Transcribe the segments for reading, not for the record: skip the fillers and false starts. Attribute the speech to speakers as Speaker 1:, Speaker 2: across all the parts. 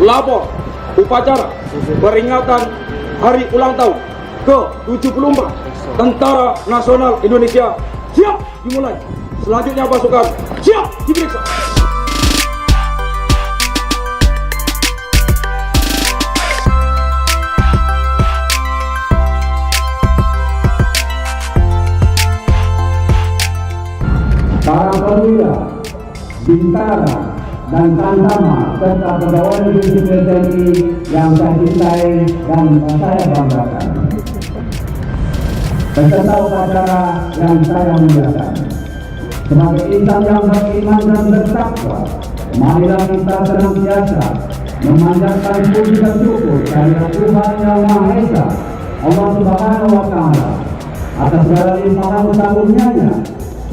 Speaker 1: lapor upacara peringatan hari ulang tahun ke-74 Tentara Nasional Indonesia siap dimulai. Selanjutnya pasukan siap diperiksa.
Speaker 2: Para perwira, bintara, dan tamtama serta pegawai negeri sipil TNI yang saya cintai dan saya banggakan, peserta upacara yang saya muliakan, sebagai insan yang beriman dan bertakwa, marilah kita senantiasa memanjatkan puji dan syukur kehadirat Tuhan Yang Maha Esa, Allah Subhanahu wa Ta'ala, atas segala limpahan karunia-Nya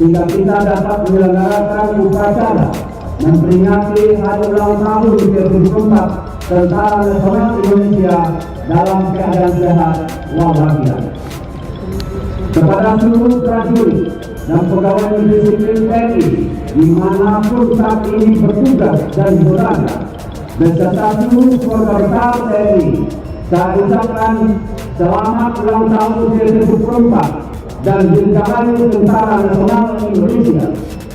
Speaker 2: hingga kita dapat menyelenggarakan upacara memperingati hari ulang tahun ke-74 Tentara Nasional Indonesia dalam keadaan sehat walafiat. Kepada seluruh prajurit dan pegawai negeri sipil TNI dimanapun saat ini bertugas dan berada, beserta seluruh keluarga besar TNI, saya ucapkan selamat ulang tahun ke-74 dan Dirgahayu Tentara Nasional Indonesia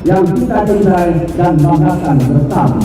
Speaker 2: yang kita cintai dan banggakan bersama.